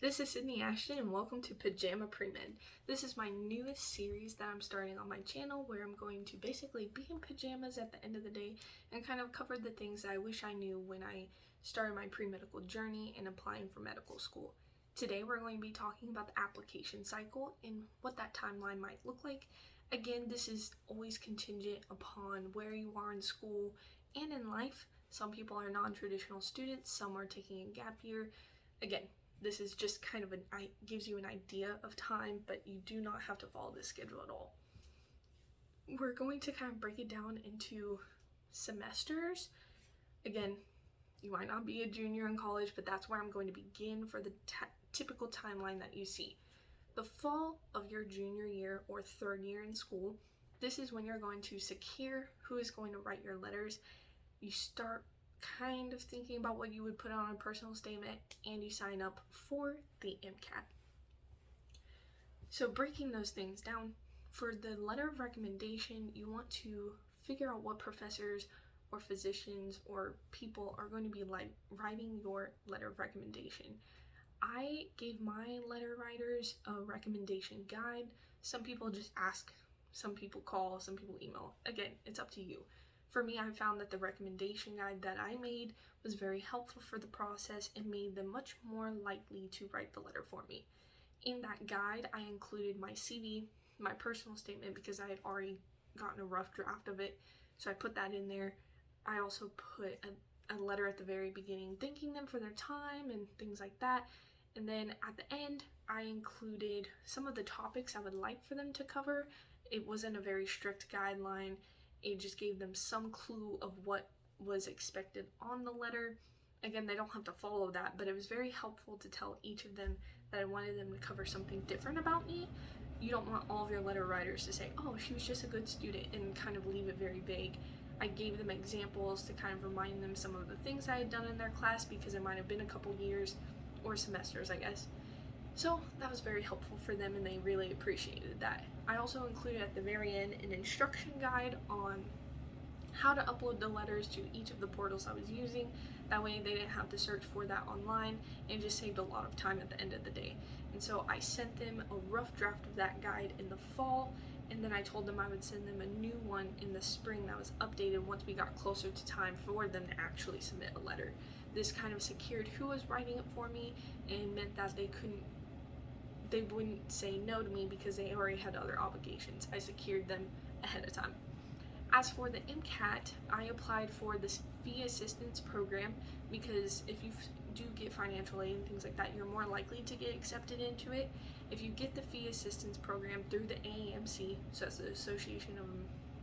This is Sidney Ashton and welcome to Pajama Pre-Med. This is my newest series that I'm starting on my channel where I'm going to basically be in pajamas at the end of the day and kind of cover the things that I wish I knew when I started my pre-medical journey and applying for medical school. Today we're going to be talking about the application cycle and what that timeline might look like. Again, this is always contingent upon where you are in school and in life. Some people are non-traditional students, some are taking a gap year. Again, this is just kind of gives you an idea of time, but you do not have to follow this schedule at all. We're going to kind of break it down into semesters. Again, you might not be a junior in college, but that's where I'm going to begin for the typical timeline that you see. The fall of your junior year or third year in school, this is when you're going to secure who is going to write your letters. You start kind of thinking about what you would put on a personal statement and you sign up for the MCAT. So breaking those things down, for the letter of recommendation, you want to figure out what professors or physicians or people are going to be writing your letter of recommendation. I gave my letter writers a recommendation guide. Some people just ask, some people call, some people email. Again, it's up to you. For me, I found that the recommendation guide that I made was very helpful for the process and made them much more likely to write the letter for me. In that guide, I included my CV, my personal statement, because I had already gotten a rough draft of it, so I put that in there. I also put a letter at the very beginning thanking them for their time and things like that. And then at the end, I included some of the topics I would like for them to cover. It wasn't a very strict guideline. It just gave them some clue of what was expected on the letter. Again, they don't have to follow that, but it was very helpful to tell each of them that I wanted them to cover something different about me. You don't want all of your letter writers to say, oh, she was just a good student, and kind of leave it very vague. I gave them examples to kind of remind them some of the things I had done in their class because it might have been a couple years or semesters, I guess. So that was very helpful for them and they really appreciated that. I also included at the very end an instruction guide on how to upload the letters to each of the portals I was using. That way they didn't have to search for that online and just saved a lot of time at the end of the day. And so I sent them a rough draft of that guide in the fall, and then I told them I would send them a new one in the spring that was updated once we got closer to time for them to actually submit a letter. This kind of secured who was writing it for me and meant that they wouldn't say no to me because they already had other obligations. I secured them ahead of time. As for the MCAT, I applied for this fee assistance program because if you do get financial aid and things like that, you're more likely to get accepted into it. If you get the fee assistance program through the AAMC, so that's the Association of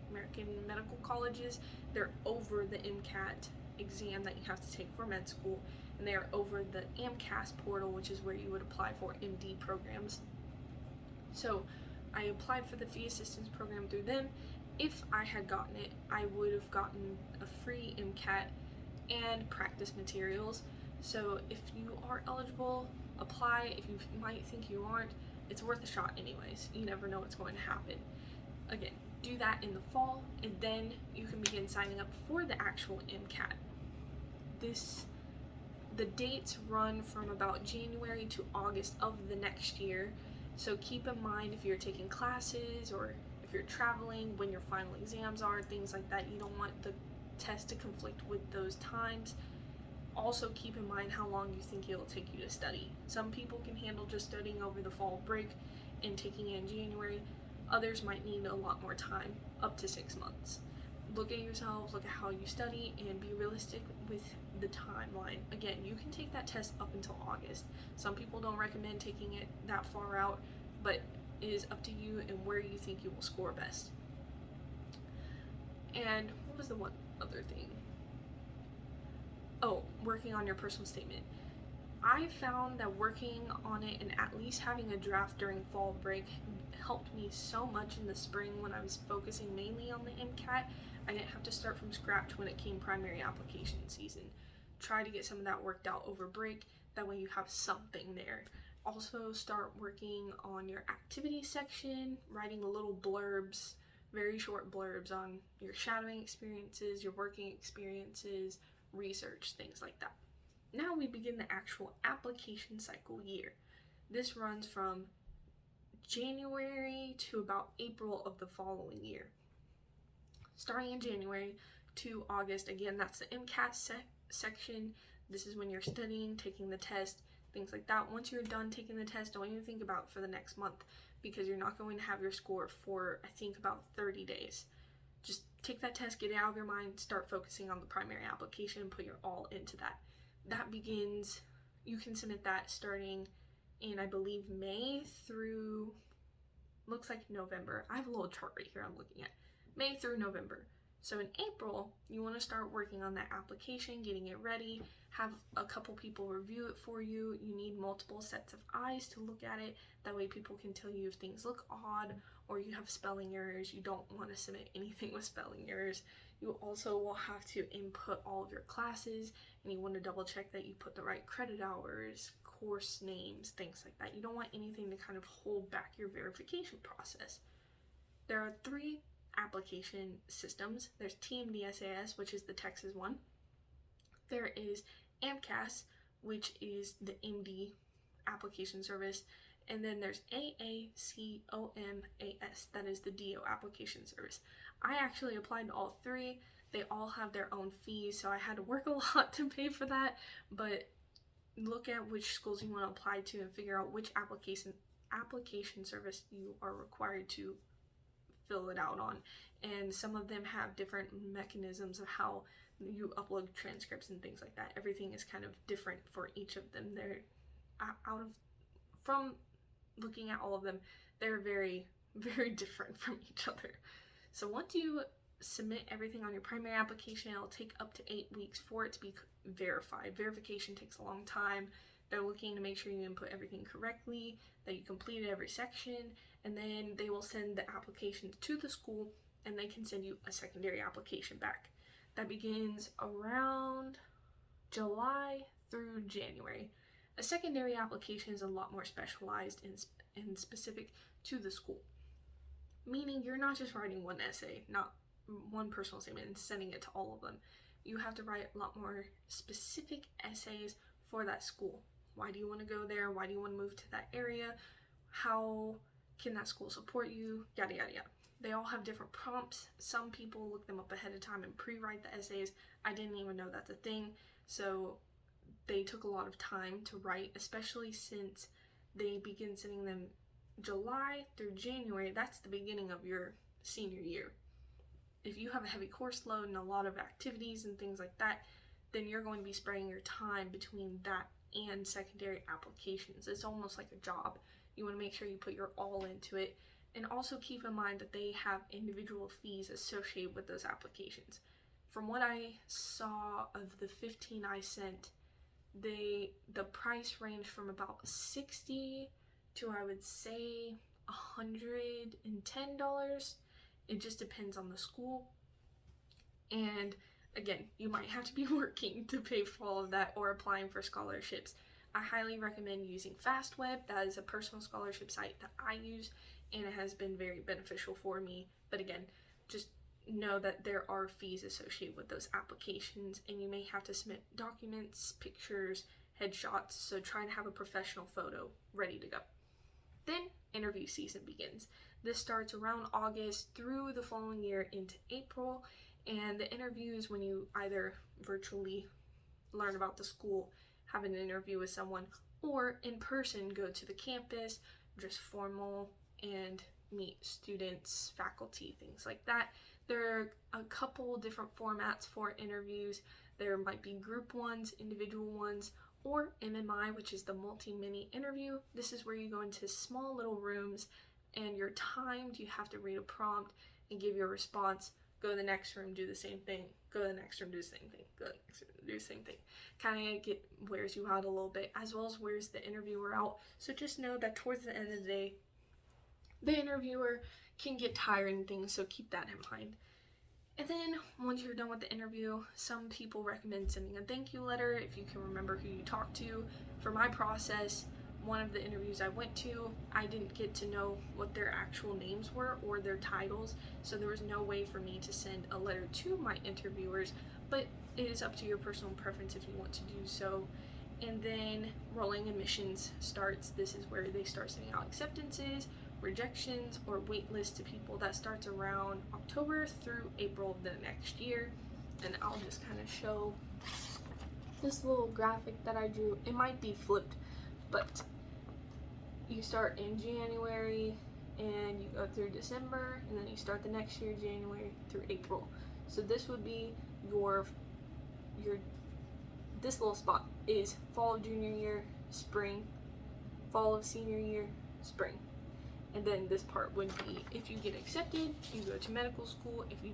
American Medical Colleges, they're over the MCAT exam that you have to take for med school, and they are over the AMCAS portal, which is where you would apply for MD programs. So I applied for the fee assistance program through them. If I had gotten it, I would have gotten a free MCAT and practice materials. So if you are eligible, apply. If you might think you aren't, it's worth a shot anyways. You never know what's going to happen. Again, do that in the fall, and then you can begin signing up for the actual MCAT. The dates run from about January to August of the next year, so keep in mind if you're taking classes or if you're traveling, when your final exams are, things like that, you don't want the test to conflict with those times. Also keep in mind how long you think it'll take you to study. Some people can handle just studying over the fall break and taking it in January. Others might need a lot more time, up to 6 months. Look at yourself, look at how you study, and be realistic with the timeline. Again, you can take that test up until August. Some people don't recommend taking it that far out, but it is up to you and where you think you will score best. And what was the one other thing? Oh, working on your personal statement. I found that working on it and at least having a draft during fall break helped me so much in the spring when I was focusing mainly on the MCAT. I didn't have to start from scratch when it came primary application season. Try to get some of that worked out over break, that way you have something there. Also start working on your activity section, writing little blurbs, very short blurbs on your shadowing experiences, your working experiences, research, things like that. Now we begin the actual application cycle year. This runs from January to about April of the following year. Starting in January to August, again, that's the MCAT section. This is when you're studying, taking the test, things like that. Once you're done taking the test, don't even think about it for the next month, because you're not going to have your score for, I think, about 30 days. Just take that test, get it out of your mind, start focusing on the primary application, and put your all into that. That begins, you can submit that starting in, I believe, May through, looks like November. I have a little chart right here I'm looking at. May through November. So in April, you want to start working on that application, getting it ready, have a couple people review it for you. You need multiple sets of eyes to look at it. That way people can tell you if things look odd or you have spelling errors. You don't want to submit anything with spelling errors. You also will have to input all of your classes, and you want to double check that you put the right credit hours, course names, things like that. You don't want anything to kind of hold back your verification process. There are 3 application systems. There's TMDSAS, which is the Texas one. There is AMCAS, which is the MD application service. And then there's AACOMAS, that is the DO application service. I actually applied to all 3. They all have their own fees, so I had to work a lot to pay for that. But look at which schools you want to apply to and figure out which application service you are required to fill it out on. And some of them have different mechanisms of how you upload transcripts and things like that. Everything is kind of different for each of them. They're from looking at all of them, they're very, very different from each other. So once you submit everything on your primary application, it'll take up to 8 weeks for it to be verified. Verification takes a long time. They're looking to make sure you input everything correctly, that you completed every section, and then they will send the applications to the school, and they can send you a secondary application back. That begins around July through January. A secondary application is a lot more specialized and specific to the school, meaning you're not just writing one essay, not one personal statement, and sending it to all of them. You have to write a lot more specific essays for that school. Why do you want to go there? Why do you want to move to that area? How can that school support you? Yada, yada, yada. They all have different prompts. Some people look them up ahead of time and pre-write the essays. I didn't even know that's a thing. So they took a lot of time to write, especially since they begin sending them July through January. That's the beginning of your senior year. If you have a heavy course load and a lot of activities and things like that, then you're going to be spreading your time between that and secondary applications. It's almost like a job. You want to make sure you put your all into it, and also keep in mind that they have individual fees associated with those applications. From what I saw of the 15 I sent, the price ranged from about $60 to, I would say, $110. It just depends on the school. And again, you might have to be working to pay for all of that or applying for scholarships. I highly recommend using FastWeb. That is a personal scholarship site that I use, and it has been very beneficial for me. But again, just know that there are fees associated with those applications, and you may have to submit documents, pictures, headshots, so try to have a professional photo ready to go. Then interview season begins. This starts around August through the following year into April, and the interviews, when you either virtually learn about the school, have an interview with someone, or in person go to the campus, just formal, and meet students, faculty, things like that. There are a couple different formats for interviews. There might be group ones, individual ones, or MMI, which is the multi-mini interview. This is where you go into small little rooms and you're timed. You have to read a prompt and give your response. Go to the next room, do the same thing. Go to the next room, do the same thing. Go to the next room, do the same thing. Kind of wears you out a little bit, as well as wears the interviewer out. So just know that towards the end of the day, the interviewer can get tired and things, so keep that in mind. And then once you're done with the interview, some people recommend sending a thank you letter if you can remember who you talked to. For my process, one of the interviews I went to, I didn't get to know what their actual names were or their titles, so there was no way for me to send a letter to my interviewers, but it is up to your personal preference if you want to do so. And then rolling admissions starts. This is where they start sending out acceptances, rejections, or wait lists to people. That starts around October through April of the next year. And I'll just kind of show this little graphic that I drew. It might be flipped, but you start in January and you go through December, and then you start the next year January through April. So this would be your this little spot is fall of junior year, spring, fall of senior year, spring. And then this part would be if you get accepted, you go to medical school. If you